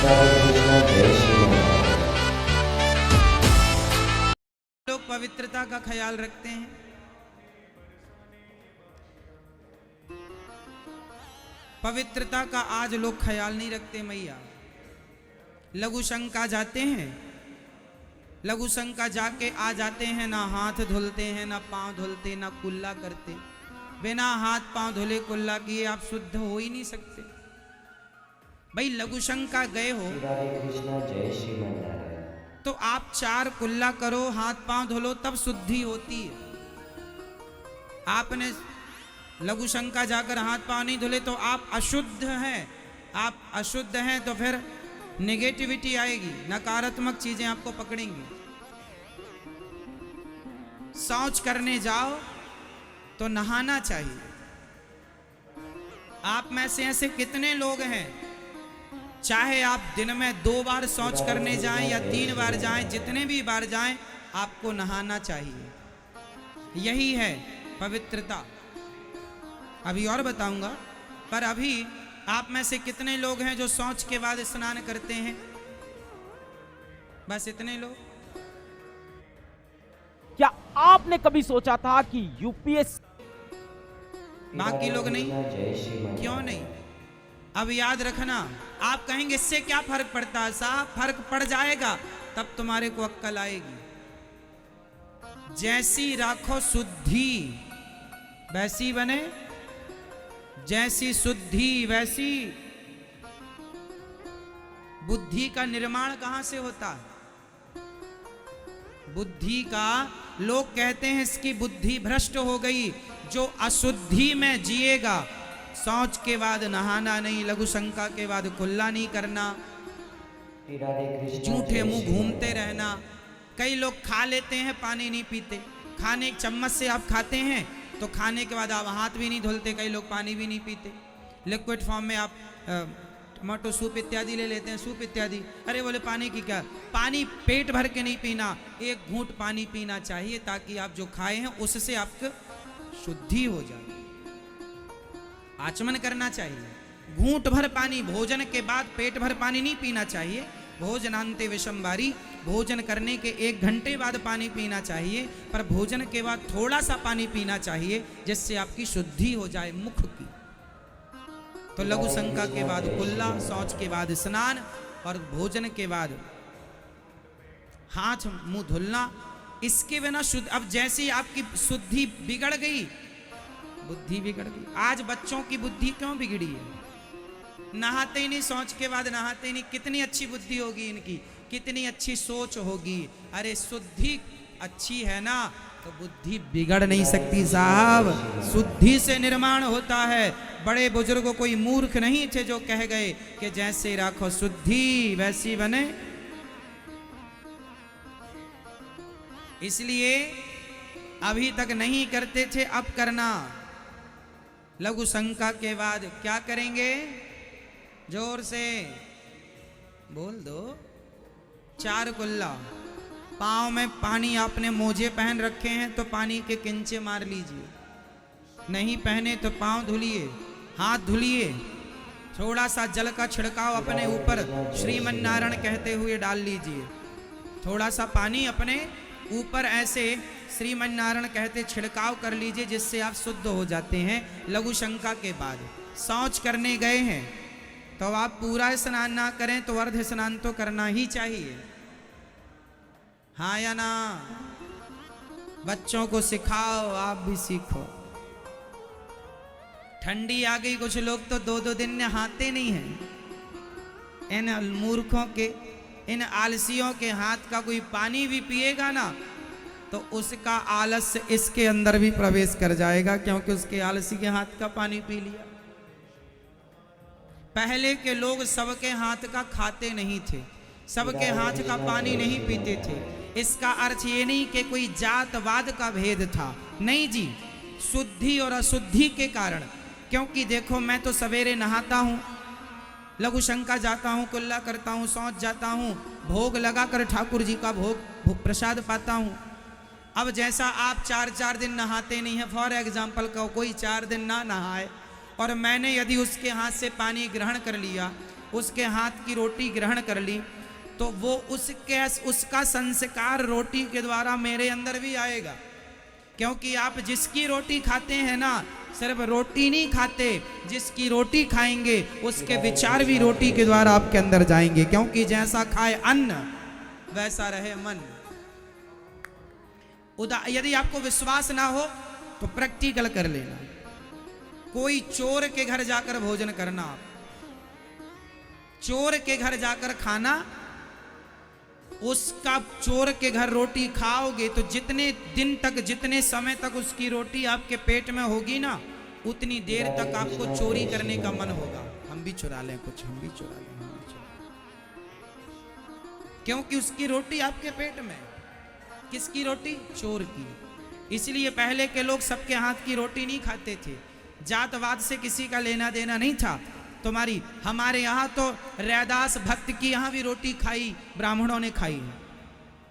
लोग पवित्रता का ख्याल रखते हैं। पवित्रता का आज लोग ख्याल नहीं रखते मैया। लघु शंका जाते हैं, लघु शंका जाके आ जाते हैं, ना हाथ धुलते हैं, ना पांव धुलते, ना कुल्ला करते। बिना हाथ पांव धुले कुल्ला किए आप शुद्ध हो ही नहीं सकते। भाई लघु शंका गए हो तो आप 4 कुल्ला करो, हाथ पांव धुलो, तब शुद्धि होती है। आपने लघु शंका जाकर हाथ पांव नहीं धुले तो आप अशुद्ध हैं। आप अशुद्ध हैं तो फिर नेगेटिविटी आएगी, नकारात्मक चीजें आपको पकड़ेंगी। शौच करने जाओ तो नहाना चाहिए। आप में से ऐसे कितने लोग हैं, चाहे आप दिन में 2 बार शौच करने जाएं या 3 बार जाएं, जितने भी बार जाएं आपको नहाना चाहिए। यही है पवित्रता। अभी और बताऊंगा, पर अभी आप में से कितने लोग हैं जो शौच के बाद स्नान करते हैं? बस इतने लोग। क्या आपने कभी सोचा था कि यूपीएससी, बाकी लोग नहीं? क्यों नहीं? अब याद रखना, आप कहेंगे इससे क्या फर्क पड़ता है? साहब फर्क पड़ जाएगा, तब तुम्हारे को अक्ल आएगी। जैसी राखो शुद्धि वैसी बने, जैसी शुद्धि वैसी। बुद्धि का निर्माण कहां से होता है? बुद्धि का, लोग कहते हैं इसकी बुद्धि भ्रष्ट हो गई। जो अशुद्धि में जिएगा, शौच के बाद नहाना नहीं, लघु शंका के बाद कुल्ला नहीं करना, झूठे मुंह घूमते रहना। कई लोग खा लेते हैं, पानी नहीं पीते। खाने चम्मच से आप खाते हैं तो खाने के बाद आप हाथ भी नहीं धुलते। कई लोग पानी भी नहीं पीते। लिक्विड फॉर्म में आप टमाटो सूप इत्यादि ले लेते हैं, सूप इत्यादि। अरे बोले पानी की क्या? पानी पेट भर के नहीं पीना, 1 घूंट पानी पीना चाहिए, ताकि आप जो खाए हैं उससे आपकी शुद्धि हो जाए। आचमन करना चाहिए। घूंट भर पानी, भोजन के बाद पेट भर पानी नहीं पीना चाहिए। भोजनांते विषमवारी, भोजन करने के 1 घंटे बाद पानी पीना चाहिए, पर भोजन के बाद थोड़ा सा पानी पीना चाहिए, जिससे आपकी शुद्धि हो जाए मुख की। तो लघु शंका के बाद कुल्ला, शौच के बाद स्नान, और भोजन के बाद हाथ मुंह धुलना। इसके बिना शुद्ध, अब जैसी आपकी शुद्धि बिगड़ गई, बुद्धि बिगड़ गई। आज बच्चों की बुद्धि क्यों बिगड़ी है? नहाते ही नहीं, शौच के बाद नहाते ही नहीं। कितनी अच्छी बुद्धि होगी इनकी, कितनी अच्छी सोच होगी। अरे शुद्धि अच्छी है ना, तो बुद्धि बिगड़ नहीं सकती साहब। शुद्धि से निर्माण होता है। बड़े बुजुर्ग कोई मूर्ख नहीं थे जो कह गए कि जैसे राखो शुद्धि वैसी बने। इसलिए अभी तक नहीं करते थे, अब करना। लघु शंका के बाद क्या करेंगे? जोर से बोल दो। 4 कुल्ला। पाँव में पानी, आपने मोजे पहन रखे हैं तो पानी के किंचे मार लीजिए। नहीं पहने तो पाँव धुलिए, हाथ धुलिए। थोड़ा सा जल का छिड़काव अपने ऊपर श्रीमन नारायण कहते हुए डाल लीजिए। थोड़ा सा पानी अपने ऊपर ऐसे श्रीमन नारायण कहते छिड़काव कर लीजिए, जिससे आप शुद्ध हो जाते हैं। लघु शंका के बाद शौच करने गए हैं तो आप पूरा स्नान ना करें तो अर्ध स्नान तो करना ही चाहिए। हाँ या ना? बच्चों को सिखाओ, आप भी सीखो। ठंडी आ गई, कुछ लोग तो 2-2 दिन नहाते नहीं हैं। इन मूर्खों के, इन आलसियों के हाथ का कोई पानी भी पिएगा ना, तो उसका आलस्य इसके अंदर भी प्रवेश कर जाएगा, क्योंकि उसके आलसी के हाथ का पानी पी लिया। पहले के लोग सबके हाथ का खाते नहीं थे, सबके हाथ का पानी नहीं पीते थे। इसका अर्थ ये नहीं कि कोई जातवाद का भेद था, नहीं जी। शुद्धि और अशुद्धि के कारण, क्योंकि देखो मैं तो सवेरे नहाता हूँ, लघु शंका जाता हूँ, कुल्ला करता हूँ, शौच जाता हूँ, भोग लगाकर ठाकुर जी का भोग प्रसाद पाता हूँ। अब जैसा आप 4-4 दिन नहाते नहीं हैं, फॉर एग्जाम्पल कोई 4 दिन ना नहाए और मैंने यदि उसके हाथ से पानी ग्रहण कर लिया, उसके हाथ की रोटी ग्रहण कर ली, तो वो उसका संस्कार रोटी के द्वारा मेरे अंदर भी आएगा। क्योंकि आप जिसकी रोटी खाते हैं ना, सिर्फ रोटी नहीं खाते, जिसकी रोटी खाएंगे उसके विचार भी रोटी के द्वारा आपके अंदर जाएंगे। क्योंकि जैसा खाए अन्न वैसा रहे मन। यदि आपको विश्वास ना हो तो प्रैक्टिकल कर लेना। कोई चोर के घर जाकर भोजन करना, आप चोर के घर जाकर खाना, उसका चोर के घर रोटी खाओगे तो जितने दिन तक, जितने समय तक उसकी रोटी आपके पेट में होगी ना, उतनी देर तक आपको चोरी करने का मन होगा। हम भी चुरा लें कुछ, हम भी चुरा लें, हम भी चुरा लें। क्योंकि उसकी रोटी आपके पेट में। किसकी रोटी? चोर की। इसलिए पहले के लोग सबके हाथ की रोटी नहीं खाते थे। जातवाद से किसी का लेना देना नहीं था। तुम्हारी हमारे यहाँ तो रैदास भक्त की यहाँ भी रोटी खाई, ब्राह्मणों ने खाई है,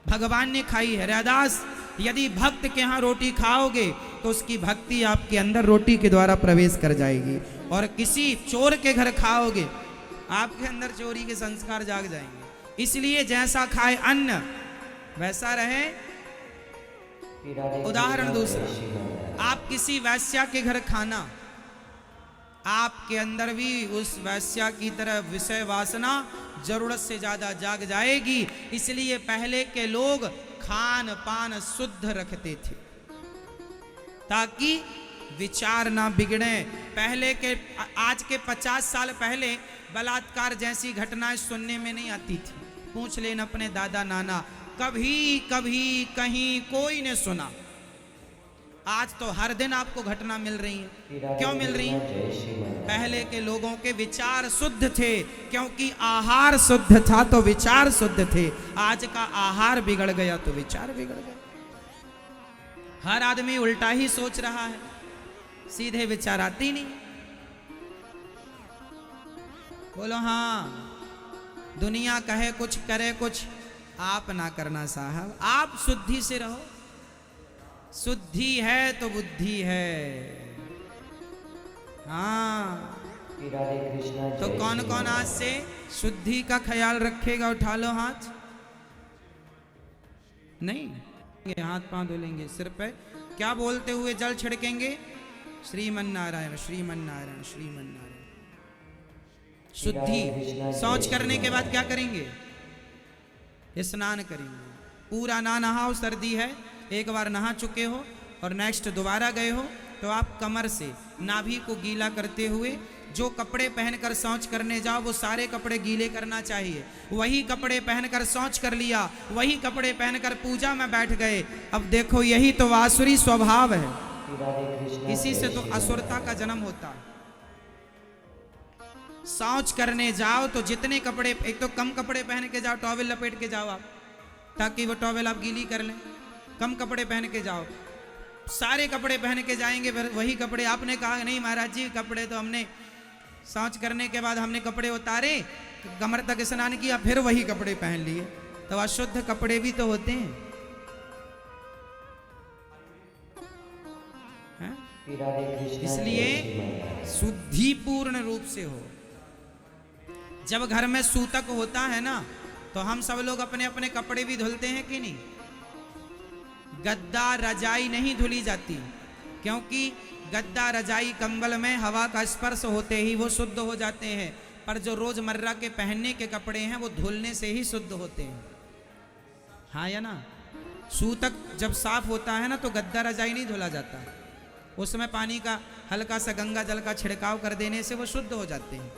भगवान ने खाई है। रैदास, यदि भक्त के यहाँ रोटी खाओगे तो उसकी भक्ति आपके अंदर रोटी के द्वारा प्रवेश कर जाएगी। और किसी चोर के घर खाओगे, आपके अंदर चोरी के संस्कार जाग जाएंगे। इसलिए जैसा खाए अन्न वैसा रहे। उदाहरण दूसरा, आप किसी वैश्या के घर खाना, आपके अंदर भी उस वैश्या की तरह विषय वासना जरूरत से ज्यादा जाग जाएगी। इसलिए पहले के लोग खान पान शुद्ध रखते थे ताकि विचार ना बिगड़े। पहले के, आज के 50 साल पहले बलात्कार जैसी घटनाएं सुनने में नहीं आती थी। पूछ लेना अपने दादा नाना, कभी कभी कहीं कोई ने सुना। आज तो हर दिन आपको घटना मिल रही है। क्यों मिल रही है? पहले के लोगों के विचार शुद्ध थे, क्योंकि आहार शुद्ध था तो विचार शुद्ध थे। आज का आहार बिगड़ गया तो विचार बिगड़ गया। हर आदमी उल्टा ही सोच रहा है, सीधे विचार आते ही नहीं। बोलो हाँ, दुनिया कहे कुछ करे कुछ, आप ना करना साहब। आप शुद्धि से रहो। शुद्धि है तो बुद्धि है। हाँ, तो कौन कौन आज से शुद्धि का ख्याल रखेगा? उठा लो हाथ। नहीं, हाथ पांव धुलेंगे, सिर पे क्या बोलते हुए जल छिड़केंगे? श्रीमन नारायण, श्रीमन नारायण, श्रीमन नारायण। शुद्धि। शौच करने के बाद क्या करेंगे? स्नान करेंगे। पूरा ना नहाओ, सर्दी है, एक बार नहा चुके हो और नेक्स्ट दोबारा गए हो तो आप कमर से नाभि को गीला करते हुए जो कपड़े पहनकर शौच करने जाओ वो सारे कपड़े गीले करना चाहिए। वही कपड़े पहनकर शौच कर लिया, वही कपड़े पहनकर पूजा में बैठ गए। अब देखो, यही तो आसुरी स्वभाव है। इसी से तो असुरता का जन्म होता है। शौच करने जाओ तो जितने कपड़े, एक तो कम कपड़े पहन के जाओ, टॉवेल लपेट के जाओ आप, ताकि वो टॉवेल आप गीली कर लें। कम कपड़े पहन के जाओ। सारे कपड़े पहन के जाएंगे, फिर वही कपड़े। आपने कहा नहीं महाराज जी, कपड़े तो हमने शौच करने के बाद हमने कपड़े उतारे, कमर तक स्नान किया, फिर वही कपड़े पहन लिए, तो अशुद्ध कपड़े भी तो होते हैं। इसलिए शुद्धि पूर्ण रूप से हो। जब घर में सूतक होता है ना, तो हम सब लोग अपने अपने कपड़े भी धुलते हैं कि नहीं? गद्दा रजाई नहीं धुली जाती, क्योंकि गद्दा रजाई कंबल में हवा का स्पर्श होते ही वो शुद्ध हो जाते हैं। पर जो रोजमर्रा के पहनने के कपड़े हैं वो धुलने से ही शुद्ध होते हैं। हाँ या ना? सूतक जब साफ होता है ना तो गद्दा रजाई नहीं धुला जाता, उसमें पानी का हल्का सा गंगा जल का छिड़काव कर देने से वो शुद्ध हो जाते हैं।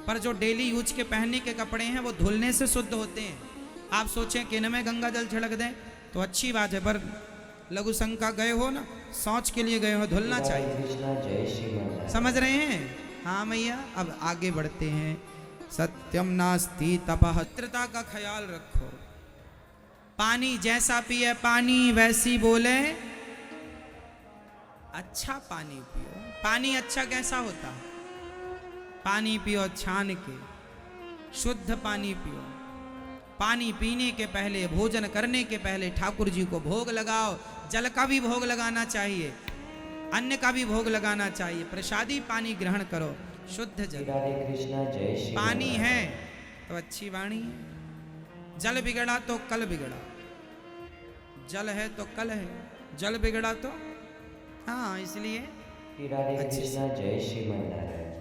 पर जो डेली यूज के पहनने के कपड़े हैं वो धुलने से शुद्ध होते हैं। आप सोचें कि इनमें गंगा जल छिड़क दें तो अच्छी बात है, पर लघु शंका गए हो ना, शौच के लिए गए हो, धुलना चाहिए। समझ रहे हैं? हाँ मैया, अब आगे बढ़ते हैं। सत्यम नास्ति तपः। पवित्रता का ख्याल रखो। पानी जैसा पिए पानी वैसी बोले, अच्छा पानी पियो। पानी अच्छा कैसा होता है? पानी पियो छान के, शुद्ध पानी पियो। पानी पीने के पहले, भोजन करने के पहले ठाकुर जी को भोग लगाओ। जल का भी भोग लगाना चाहिए, अन्न का भी भोग लगाना चाहिए। प्रसादी पानी ग्रहण करो। शुद्ध जल। राधे कृष्णा जय श्री पानी राम। है तो अच्छी वाणी है। जल बिगड़ा तो कल बिगड़ा। जल है तो कल है, जल बिगड़ा तो हाँ, इसलिए राधे अच्छे से। कृष्णा जय श्रीमन नारायण।